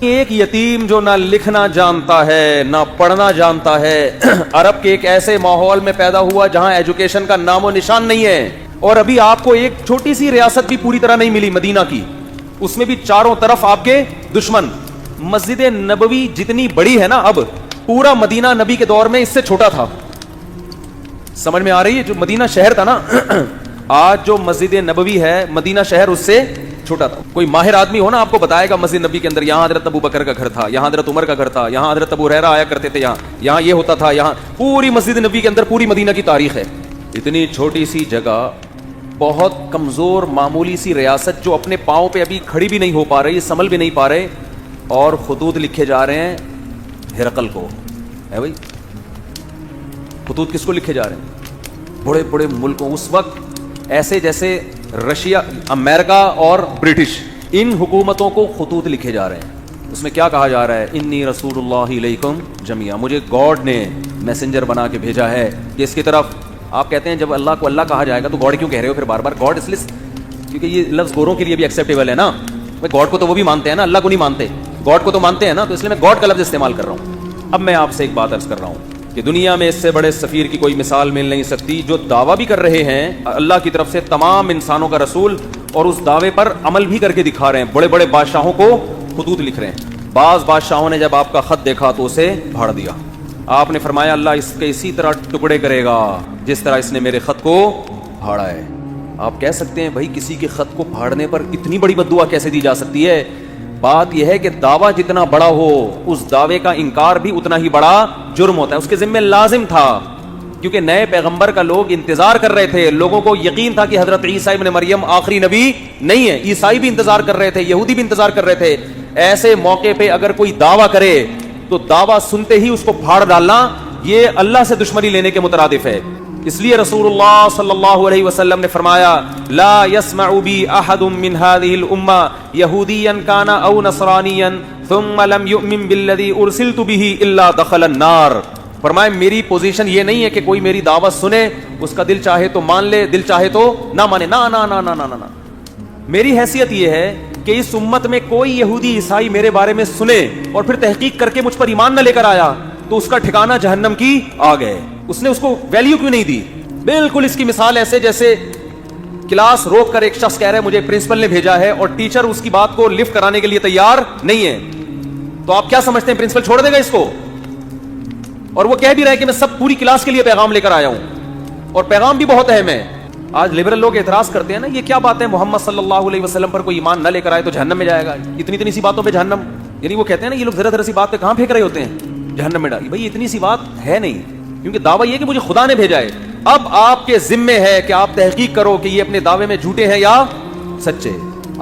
ایک یتیم جو نہ لکھنا جانتا ہے نہ پڑھنا جانتا ہے، عرب کے ایک ایسے ماحول میں پیدا ہوا جہاں ایجوکیشن کا نام و نشان نہیں ہے، اور ابھی آپ کو ایک چھوٹی سی ریاست بھی پوری طرح نہیں ملی مدینہ کی، اس میں بھی چاروں طرف آپ کے دشمن۔ مسجد نبوی جتنی بڑی ہے نا، اب پورا مدینہ نبی کے دور میں اس سے چھوٹا تھا۔ سمجھ میں آ رہی ہے؟ جو مدینہ شہر تھا نا، آج جو مسجد نبوی ہے مدینہ شہر اس سے چھوٹا تھا۔ کوئی ماہر آدمی ہو نا، آپ کو بتائے گا مسجد نبی کے اندر یہاں حضرت ابو بکر کا گھر تھا، یہاں حضرت عمر کا گھر تھا، یہاں حضرت ابو ہریرہ آیا کرتے تھے، یہاں یہ ہوتا تھا، یہاں پوری مسجد نبی کے اندر پوری مدینہ کی تاریخ ہے۔ اتنی چھوٹی سی جگہ، بہت کمزور معمولی سی ریاست جو اپنے پاؤں پہ ابھی کھڑی بھی نہیں ہو پا رہی، سنبھل بھی نہیں پا رہے، اور خطوط لکھے جا رہے ہیں ہرقل کو۔ ہے بھائی، خطوط کس کو لکھے جا رہے ہیں؟ بڑے بڑے ملکوں، اس وقت ایسے جیسے رشیا، امریکہ اور برٹش، ان حکومتوں کو خطوط لکھے جا رہے ہیں۔ اس میں کیا کہا جا رہا ہے؟ انی رسول اللہ علیکم جمیعا، مجھے گاڈ نے میسنجر بنا کے بھیجا ہے کہ اس کی طرف۔ آپ کہتے ہیں جب اللہ کو اللہ کہا جائے گا تو گاڈ کیوں کہہ رہے ہو پھر بار بار؟ گاڈ اس لیے کیونکہ یہ لفظ گوروں کے لیے بھی ایکسیپٹیبل ہے نا۔ گاڈ کو تو وہ بھی مانتے ہیں نا، اللہ کو نہیں مانتے، گاڈ کو تو مانتے ہیں نا، تو اس لیے میں گاڈ کا لفظ استعمال کر رہا ہوں۔ اب میں آپ سے ایک بات عرض کر رہا ہوں کہ دنیا میں اس سے بڑے سفیر کی کوئی مثال مل نہیں سکتی، جو دعویٰ بھی کر رہے ہیں اللہ کی طرف سے تمام انسانوں کا رسول، اور اس دعوے پر عمل بھی کر کے دکھا رہے ہیں۔ بڑے بڑے بادشاہوں کو خطوط لکھ رہے ہیں۔ بعض بادشاہوں نے جب آپ کا خط دیکھا تو اسے پھاڑ دیا۔ آپ نے فرمایا اللہ اس کے اسی طرح ٹکڑے کرے گا جس طرح اس نے میرے خط کو پھاڑا ہے۔ آپ کہہ سکتے ہیں بھائی کسی کے خط کو پھاڑنے پر اتنی بڑی بد دعا کیسے دی جا سکتی ہے؟ بات یہ ہے کہ دعویٰ جتنا بڑا ہو، اس دعوے کا انکار بھی اتنا ہی بڑا جرم ہوتا ہے۔ اس کے ذمہ لازم تھا، کیونکہ نئے پیغمبر کا لوگ انتظار کر رہے تھے، لوگوں کو یقین تھا کہ حضرت عیسیٰ ابن مریم آخری نبی نہیں ہے۔ عیسائی بھی انتظار کر رہے تھے، یہودی بھی انتظار کر رہے تھے۔ ایسے موقع پہ اگر کوئی دعویٰ کرے تو دعویٰ سنتے ہی اس کو پھاڑ ڈالنا، یہ اللہ سے دشمنی لینے کے مترادف ہے۔ اس لیے رسول اللہ صلی اللہ علیہ وسلم نے فرمایا لا يسمع بی احد من هذه الامہ یہودیا کان او نصرانیا ثم لم یؤمن بالذی ارسلت به الا دخل النار۔ فرمائے میری پوزیشن یہ نہیں ہے کہ کوئی میری دعوت سنے، اس کا دل چاہے تو مان لے، دل چاہے تو نہ مانے، نہ نہ نہ نہ نہ نہ۔ میری حیثیت یہ ہے کہ اس امت میں کوئی یہودی عیسائی میرے بارے میں سنے اور پھر تحقیق کر کے مجھ پر ایمان نہ لے کر آیا تو اس کا ٹھکانہ جہنم کی آگ ہے۔ اس نے اس کو ویلیو کیوں نہیں دی؟ بالکل اس کی مثال ایسے جیسے کلاس روک کر ایک شخص کہہ رہا ہے مجھے پرنسپل نے بھیجا ہے، اور ٹیچر اس کی بات کو لفٹ کرانے کے لیے تیار نہیں ہے، تو آپ کیا سمجھتے ہیں پرنسپل چھوڑ دے گا اس کو؟ اور وہ کہہ بھی رہا ہے کہ میں سب پوری کلاس کے لیے پیغام لے کر آیا ہوں، اور پیغام بھی بہت اہم ہے۔ آج لبرل لوگ اعتراض کرتے ہیں نا، یہ کیا بات ہے محمد صلی اللہ علیہ وسلم پر کوئی ایمان نہ لے کر آئے تو جہنم میں جائے گا؟ اتنی سی باتوں پہ جہنم، یعنی وہ کہتے ہیں نا یہ لوگ ذرا سی بات پہ کہاں پھینک رہے ہوتے ہیں جہنم میں ڈال۔ بھائی اتنی سی بات ہے نہیں، کیونکہ دعویٰ یہ کہ مجھے خدا نے بھیجا ہے۔ اب آپ کے ذمے ہے کہ آپ تحقیق کرو کہ یہ اپنے دعوے میں جھوٹے ہیں یا سچے۔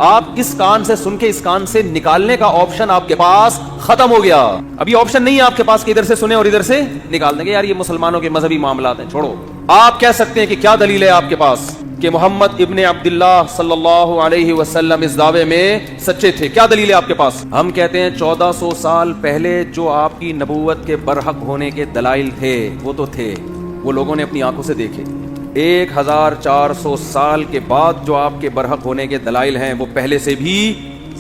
آپ اس کان سے سن کے اس کان سے نکالنے کا آپشن آپ کے پاس ختم ہو گیا۔ ابھی آپشن نہیں ہے آپ کے پاس کہ ادھر سے سنیں اور ادھر سے نکال دیں گے، یار یہ مسلمانوں کے مذہبی معاملات ہیں، چھوڑو۔ آپ کہہ سکتے ہیں کہ کیا دلیل ہے آپ کے پاس کہ محمد ابن عبداللہ صلی اللہ علیہ وسلم اس دعوے میں سچے تھے؟ کیا دلیل ہے آپ کے پاس؟ ہم کہتے ہیں 1400 سال پہلے جو آپ کی نبوت کے برحق ہونے کے دلائل تھے وہ تو تھے، وہ لوگوں نے اپنی آنکھوں سے دیکھے۔ 1400 سال کے بعد جو آپ کے برحق ہونے کے دلائل ہیں وہ پہلے سے بھی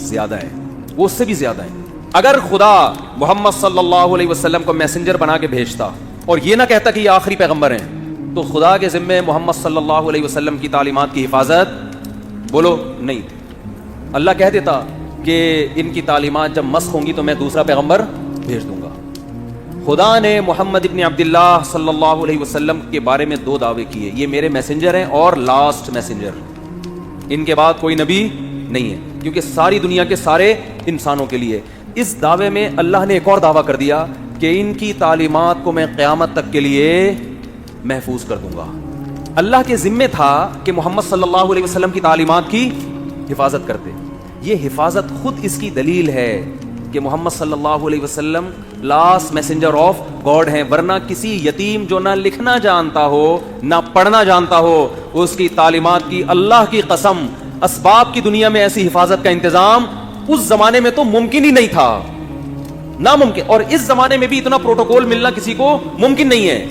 زیادہ ہیں، وہ اس سے بھی زیادہ ہیں۔ اگر خدا محمد صلی اللہ علیہ وسلم کو میسنجر بنا کے بھیجتا اور یہ نہ کہتا کہ یہ آخری پیغمبر ہیں، تو خدا کے ذمے محمد صلی اللہ علیہ وسلم کی تعلیمات کی حفاظت بولو نہیں تھی۔ اللہ کہہ دیتا کہ ان کی تعلیمات جب مسخ ہوں گی تو میں دوسرا پیغمبر بھیج دوں گا۔ خدا نے محمد ابن عبداللہ صلی اللہ علیہ وسلم کے بارے میں 2 دعوے کیے، یہ میرے میسنجر ہیں اور لاسٹ میسنجر، ان کے بعد کوئی نبی نہیں ہے، کیونکہ ساری دنیا کے سارے انسانوں کے لیے۔ اس دعوے میں اللہ نے ایک اور دعویٰ کر دیا کہ ان کی تعلیمات کو میں قیامت تک کے لیے محفوظ کر دوں گا۔ اللہ کے ذمے تھا کہ محمد صلی اللہ علیہ وسلم کی تعلیمات کی حفاظت کرتے۔ یہ حفاظت خود اس کی دلیل ہے کہ محمد صلی اللہ علیہ وسلم لاسٹ میسنجر آف گاڈ ہیں، ورنہ کسی یتیم جو نہ لکھنا جانتا ہو نہ پڑھنا جانتا ہو، اس کی تعلیمات کی اللہ کی قسم اسباب کی دنیا میں ایسی حفاظت کا انتظام اس زمانے میں تو ممکن ہی نہیں تھا، ناممکن، اور اس زمانے میں بھی اتنا پروٹوکول ملنا کسی کو ممکن نہیں ہے۔